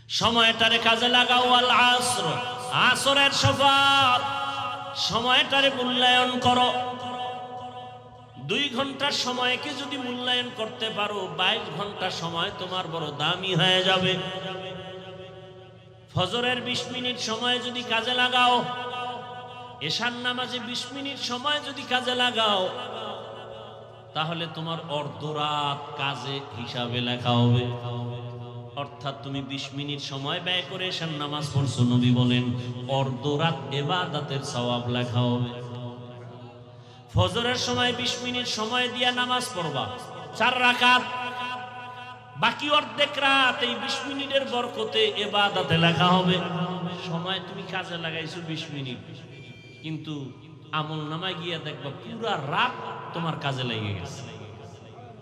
সময়টারে কাজে লাগাও। আল আসর, আসরের শফাত, সময়টারে মূল্যায়ন করো। 2 ঘন্টার সময়কে যদি মূল্যায়ন করতে পারো, 22 ঘন্টার সময় তোমার বড় দামি হয়ে যাবে। ফজরের 20 মিনিট সময় যদি কাজে লাগাও, এশার নামাজে 20 মিনিট সময় যদি কাজে লাগাও, তাহলে তোমার অর্ধরাত কাজে হিসাবে লেখা হবে। অর্থাৎ তুমি 20 মিনিট সময় ব্যয় করে এশার নামাজ পড়ছো, নবী বলেন অর্ধরাত ইবাদতের সওয়াব লেখা হবে। ফজরের সময় 20 মিনিট সময় দিয়া নামাজ পড়বা 4 রাকাত, বাকি অর্ধেক রাত এই 20 মিনিটের বরকতে ইবাদতে লেখা হবে। সময় তুমি কাজে লাগাইছো 20 মিনিট, কিন্তু আমল নামায় গিয়া দেখবা পুরা রাত তোমার কাজে লেগে গেছে।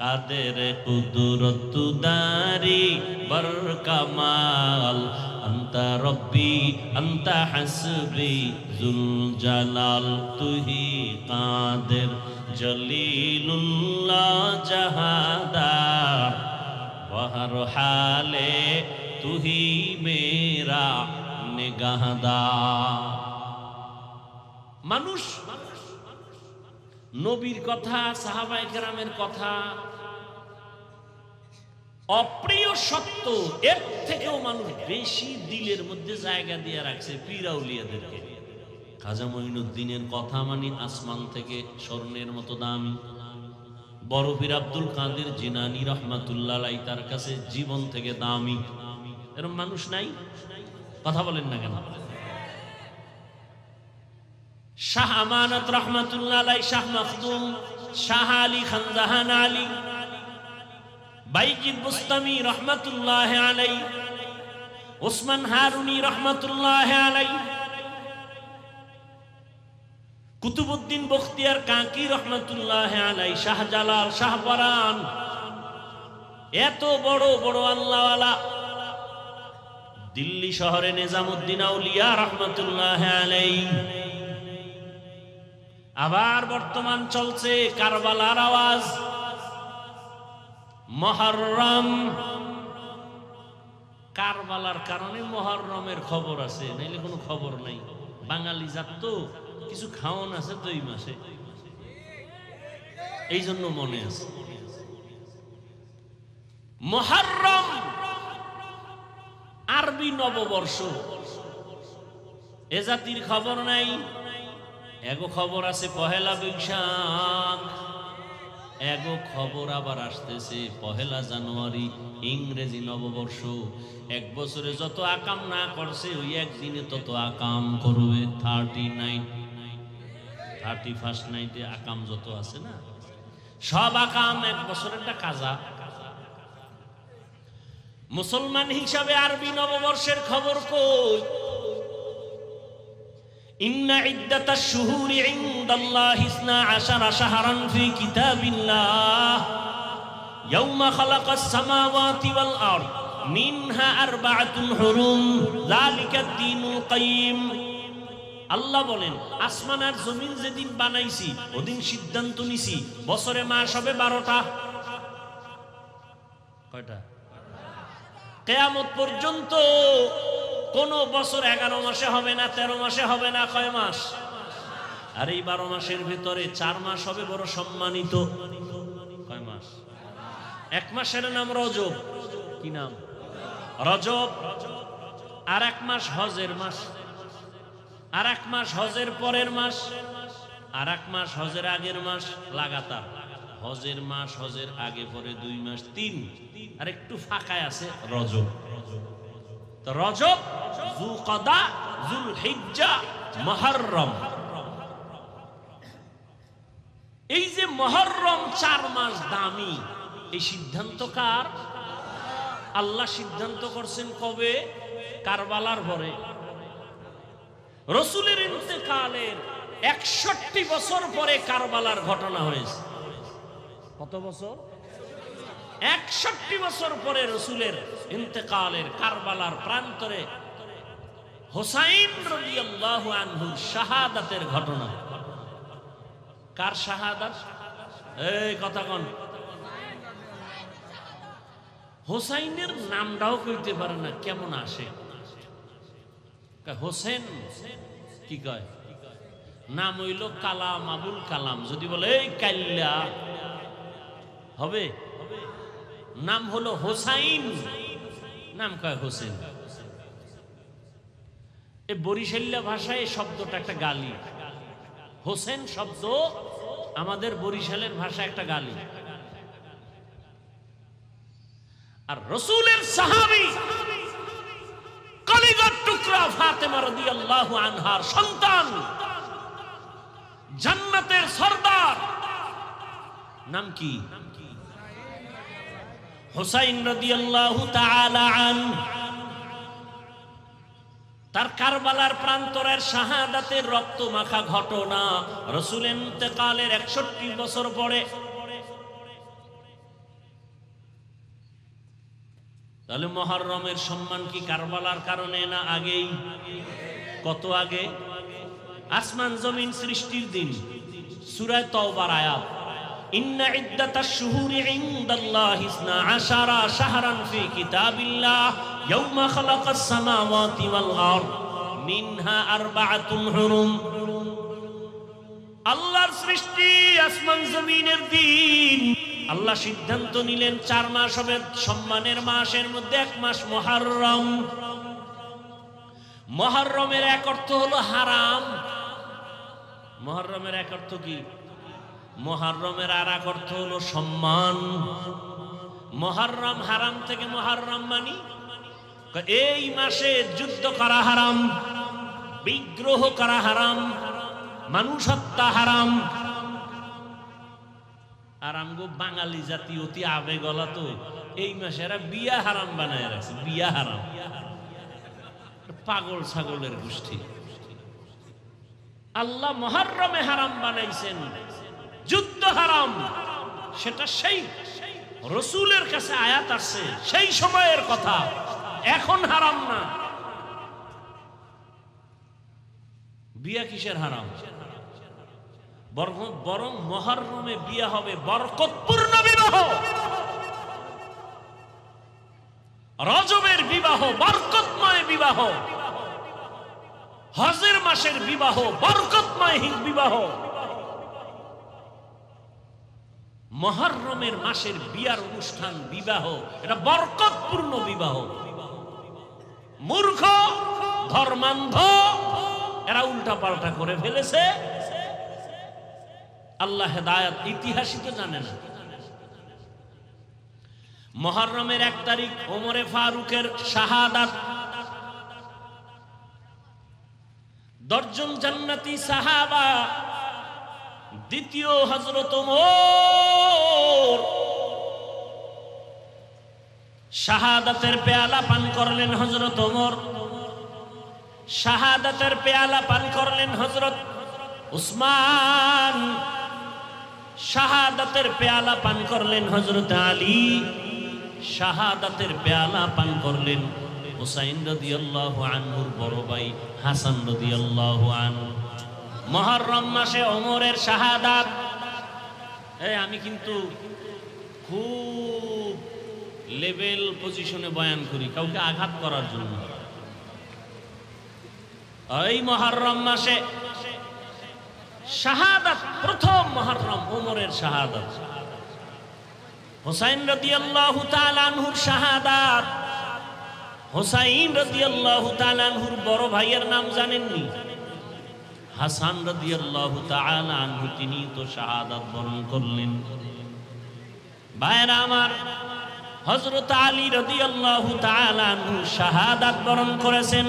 কাদের কুদরত দারি বর কামাল, আনতা রব্বি আনতা হাসবি জুল জালাল, তুহি কাদের জলিলুল্লাহ জাহাদার, বহর হালে তুহি মেরা নিগাহদার। মানুষ নবীর কথা, সাহাবায়ে কেরামের কথা অপ্রিয় সত্য, এর থেকেও মানুষ বেশি দিলের মধ্যে জায়গা দিয়ে রাখছে পীর আউলিয়াদেরকে। খাজা মঈনুদ্দিনের কথা মানে আসমান থেকে স্বর্ণের মতো দামি। বড় পীর আব্দুল কাদের জিলানী রাহমাতুল্লাহ আলাইহি তার কাছে জীবন থেকে দামি। এরকম মানুষ নাই? কথা বলেন না কেন? শাহ আমানত রাহমাতুল্লাহ আলাইহি, শাহ মখদুম, শাহ আলী খানজাহান আলী, বাইজিদ বুস্তামি রহমতুল্লাহ আলাই, ওসমান হারুনি রহমতুল্লাহ আলাই, কুতুবউদ্দিন বখতিয়ার কাকি রহমতুল্লাহ আলাই, শাহজালাল, শাহপরান, এত বড় বড় আল্লাহওয়ালা। দিল্লি শহরে নিজামুদ্দিন আউলিয়া রহমতুল্লাহ আলাই। আবার বর্তমান চলছে কারবালার আওয়াজ, মুহররম। কারবালার কারণে মুহররমের খবর আছে, নাইলে কোনো খবর নাই। বাঙালি জাত তো কিছু খাওন আছে তো এই মাসে, এই জন্য মনে আছে। মুহররম আরবি নববর্ষ, এ জাতির খবর নাই। এগো খবর আছে পহেলা বৈশাখ, এগো খবর আবার আসতেছে 1 জানুয়ারি ইংরেজি নববর্ষ। 1 বছরে যত আকাম না করছে, ওই একদিনে তত আকাম করবে। 31st নাইটে আকাম যত আছে না, সব আকাম 1 বছরের একটা কাজা। মুসলমান হিসাবে আরবি নববর্ষের খবর কই? ইন্না ইদ্দাতাশ শুহুরি ইনদাল্লাহি 12 শাহরান ফি কিতাবিল্লাহ ইয়াওমা খালাকাস সামাওয়াতি ওয়াল আরদ মিনহা আরবাআতুন হুরুম যালিকাদ দীনুল কাইয়্যিম। আল্লাহ বলেন, আসমান আর জমিন যেদিন বানাইছি ওদিন সিদ্ধান্ত নিছি বছরে মাস হবে 12টা। কয়টা? কিয়ামত পর্যন্ত কোন বছর 11 মাসে হবে না, 13 মাসে হবে না। কয় মাস? আর এই 12 মাসের ভিতরে 4 মাস হবে বড় সম্মানিত। কয় মাস? 1 মাসের নাম রজব। কি নাম? রজব। আর 1 মাস হজের মাস, আর 1 মাস হজের পরের মাস, আর 1 মাস হজের আগের মাস। লাগাতার হজের মাস, হজের আগে পরে 2 মাস, 3। আর একটু ফাঁকায় আছে রজব। তো রজব, যুলকদা, যুলহিজ্জা, মুহররম। এই যে মুহররম 4 মাস দামি, এই সিদ্ধান্ত কার? আল্লাহ সিদ্ধান্ত করছেন কবে? কারবালার পরে। রাসূলের ইন্তেকালের 61 বছর পরে কারবালার ঘটনা হয়েছে। কত বছর? 61 বছর পরে রাসূলের ইন্তেকালের কারবালার প্রান্তরে হুসাইন রাদিয়াল্লাহু আনহু শাহাদাতের ঘটনা। কার শাহাদাত? এই কথা কোন? হোসাইনের নামটাও কইতে পারে না, কেমন আসে হোসেন, কি কয় নাম হইল কালাম, আবুল কালাম। যদি বলে এই কাল্লা হবে, নাম হলো হোসাইন, নাম কয় হোসেন। এই বরিশাল্লা ভাষায় এই শব্দটা একটা গালি। হোসেন শব্দ আমাদের বরিশালের ভাষা একটা গালি। আর রাসূলের সাহাবী কলিজার টুকরা ফাতেমা রাদিয়াল্লাহু আনহার সন্তান, জান্নাতের সরদার, নাম কি? হুসাইন রাদিয়াল্লাহু তাআলা আনহু। তার কারবালার প্রান্তরের শাহাদাতের রক্ত মাখা ঘটনা রাসূলের ইন্তেকালের 61 বছর পরে। তাহলে মুহররমের সম্মান কি কারবালার কারণে না আগেই? কত আগে? আসমান জমিন সৃষ্টির দিন, সূরা তাওবার আয়াত, ইন্না ইদ্দাতাশ শুহুরি ইনদাল্লাহি 12 শাহরান ফি কিতাবিল্লাহ ইয়াওমা খালাকাস সামাওয়াতি ওয়াল আরদ মিনহা আরবাআতুন হুরুম। আল্লাহর সৃষ্টি আসমান জমিনের দিন আল্লাহ সিদ্ধান্ত নিলেন 4 মাস হবে, সম্মানের মাসের মধ্যে 1 মাস মুহররম। মুহররমের এক অর্থ হলো হারাম। মুহররমের এক অর্থ কি? মুহররমের আর এক অর্থ হলো সম্মান। মুহররম হারাম থেকে মুহররম মানি এই মাসে যুদ্ধ করা হারাম, বিগ্রহ করা হারাম, মানুষ হত্যা হারাম। আর আমগো বাঙালি জাতি অতি আবেগলা, তো এই মাসে এরা বিয়া হারাম বানায় রাখছে, বিয়া হারাম। পাগল ছাগলের গোষ্ঠী। আল্লাহ মুহররমে হারাম বানাইছেন, যুদ্ধ হারাম, সেটা সেই রাসূলের কাছে আয়াত আসছে, সেই সময়ের কথা, এখন হারাম না। বিয়া কিসের হারাম? বরং মুহররমে বিয়া হবে বরকতপূর্ণ বিবাহ। রজবের বিবাহ বরকতময় বিবাহ, হজের মাসের বিবাহ বরকতময় বিবাহ। মুহররমের মাসের বিয়ার অনুষ্ঠান, বিবাহ, এটা বরকতপূর্ণ বিবাহ। মূর্খ ধর্মান্ধ এরা উল্টা পাল্টা করে ফেলেছে। আল্লাহ হেদায়েত, ইতিহাসই তো জানে না। মুহররমের 1 তারিখ ওমরে ফারুকের শাহাদাত। 10 জন জান্নাতি সাহাবা, দ্বিতীয় হযরত ওমর শাহাদাতের পেয়ালা পান করলেন। হযরত ওমর শাহাদাতের পেয়ালা পান করলেন। হযরত উসমান শাহাদাতের পেয়ালা পান করলেন। হযরত আলী শাহাদাতের পেয়ালা পান করলেন। হুসাইন রাদিয়াল্লাহু আনহুর বড় ভাই হাসান রাদিয়াল্লাহু আনহু। মুহররম মাসে ওমরের শাহাদাত। আমি কিন্তু খুব লেভেল পজিশনে বয়ান করি, কাউকে আঘাত করার জন্য। এই মুহররম মাসে শাহাদাত, প্রথম মুহররম ওমরের শাহাদাত। হুসাইন রাদিয়াল্লাহু তাআলা আনহুর শাহাদাত। হুসাইন রাদিয়াল্লাহু তাআলা আনহুর বড় ভাইয়ের নাম জানেননি? হাসান রাদিয়াল্লাহু তাআলা আনহু, তিনি তো শাহাদাত বরণ করলেন। ভাইরা আমার, হযরত আলী রাদিয়াল্লাহু তাআলা আনহু শাহাদাত বরণ করেছেন।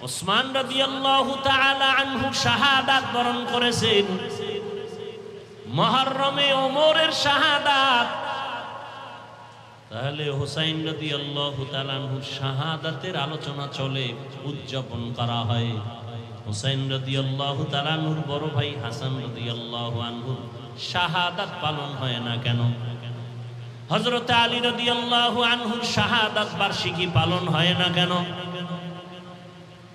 উসমান রাদিয়াল্লাহু তাআলা আনহু শাহাদাত বরণ করেছেন। মুহররমে ওমরের শাহাদাত। তাহলে হুসাইন রাদিয়াল্লাহু তাআলা আনহু শাহাদাতের আলোচনা চলে, উদযাপন করা হয়। হুসাইন রাদিয়াল্লাহু তাআলা আনহুর বড় ভাই হাসান রাদিয়াল্লাহু আনহু শাহাদাত পালন হয় না কেন? হযরত আলী রাদিয়াল্লাহু আনহুর শাহাদাত বার্ষিকী পালন হয় না কেন?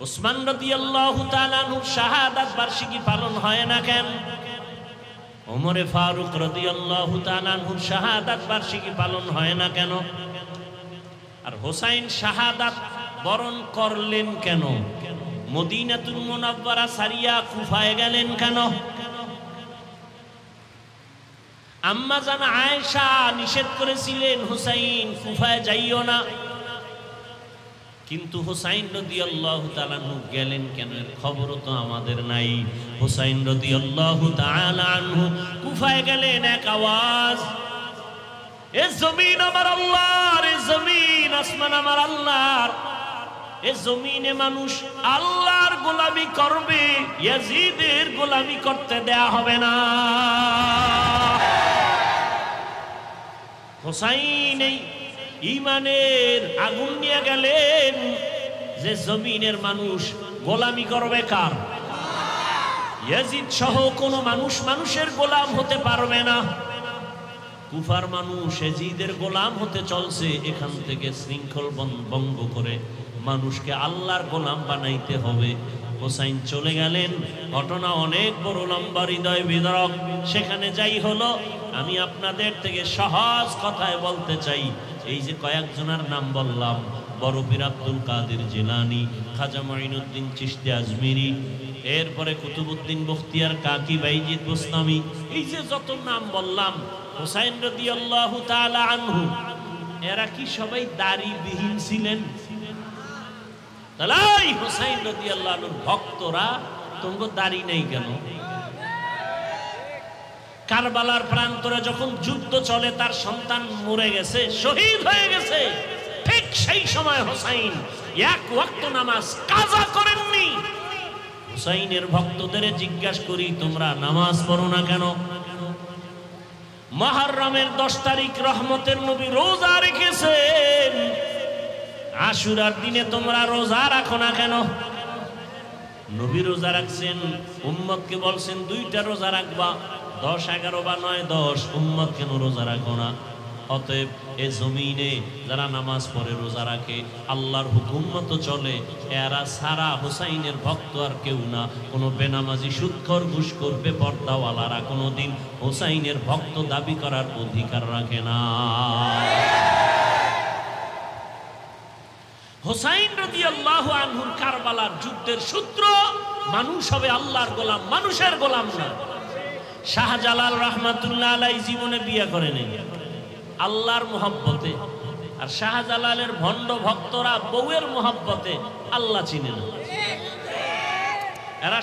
উসমান রাদিয়াল্লাহু তাআলা আনহুর শাহাদাত বার্ষিকী পালন হয় না কেন? ওমরে ফারুক রাদিয়াল্লাহু তাআলা আনহুর শাহাদাত বার্ষিকী পালন হয় না কেন? আর হোসাইন শাহাদাত বরণ করলেন কেন? মদিনাতুল মুনাওয়ারা সারিয়া কুফায় গেলেন কেন? আম্মা জান আয়েশা নিষেধ করেছিলেন হুসাইন কুফায় যাইও না, কিন্তু হুসাইন রাদিয়াল্লাহু তাআলা আনহু গেলেন কেন এর খবরও তো আমাদের নাই। হুসাইন রাদিয়াল্লাহু তাআলা আনহু কুফায় গেলেন, এক আওয়াজ, এ জমিন আমার আল্লাহর, এ জমিন আসমান আমার আল্লাহর, এ জমিনে মানুষ আল্লাহর গোলামি করবে, ইয়াজিদের গোলামি করতে দেয়া হবে না। হুসাইন এই ঈমানের আগুন নিয়ে গেলেন যে জমিনের মানুষ গোলামি করবে কার? ইয়াজিদ সহ কোনো মানুষ মানুষের গোলাম হতে পারবে না। কুফার মানুষ ইয়াজিদের গোলাম হতে চলছে, এখান থেকে শৃঙ্খল ভঙ্গ করে মানুষকে আল্লাহর গোলাম বানাইতে হবে। হুসাইন চলে গেলেন, ঘটনা অনেক বড় লম্বা, হৃদয় বিদারক। সেখানে যাই হলো, আমি আপনাদের থেকে সহজ কথায় বলতে চাই, এই যে কয়েকজনের নাম বললাম, বড় পীর আব্দুল কাদের জিলানী, খাজা মঈনুদ্দিন চিশতি আজমিরি, এরপরে কুতুবউদ্দিন বখতিয়ার কাকি, বাইজিদ বুস্তামি, এই যে যত নাম বললাম, হুসাইন রাদিয়াল্লাহু তাআলা আনহু এরা কি সবাই দাড়িবিহীন ছিলেন? তাই হুসাইন রাদিয়াল্লাহু আনহুর ভক্তরা তোমগো দাড়ি নেই কেন? কারবালার প্রান্তরে যখন যুদ্ধ চলে, তার সন্তান মরে গেছে, শহীদ হয়ে গেছে, ঠিক সেই সময় হুসাইন এক ওয়াক্ত নামাজ কাজা করেননি। হুসাইনের ভক্তদের জিজ্ঞাসা করি, তোমরা নামাজ পড়ো না কেন? মুহররমের 10 তারিখ রহমতের নবী রোজা রেখেছেন, আশুরার দিনে তোমরা রোজা রাখো না কেন? নবী রোজা রাখছেন, উম্মতকে বলছেন 2টা রোজা রাখবা, 10, 11 বা 9, 10, উম্মত কেন রোজা রাখো না? অতএব এ জমিনে যারা নামাজ পড়ে রোজা রাখে, আল্লাহর হুকুম মতো চলে, এরা সারা হুসাইনের ভক্ত আর কেউ না। কোনো বেনামাজি, সুদখোর, ঘুষখোর, বেপরদাওয়ালারা কোনোদিন হুসাইনের ভক্ত দাবি করার অধিকার রাখে না। হুসাইন রাদিয়াল্লাহু আনহুর কারবালার যুদ্ধের সূত্র, মানুষ হবে আল্লাহর গোলাম, মানুষের গোলাম না। শাহজালাল রাহমাতুল্লাহ আলাইহি জীবনে বিয়ে করেনি, আল্লাহর মোহাব্বতে। আর শাহজালালের ভণ্ড ভক্তরা বউয়ের মোহাব্বতে আল্লাহ চিনে না। এরা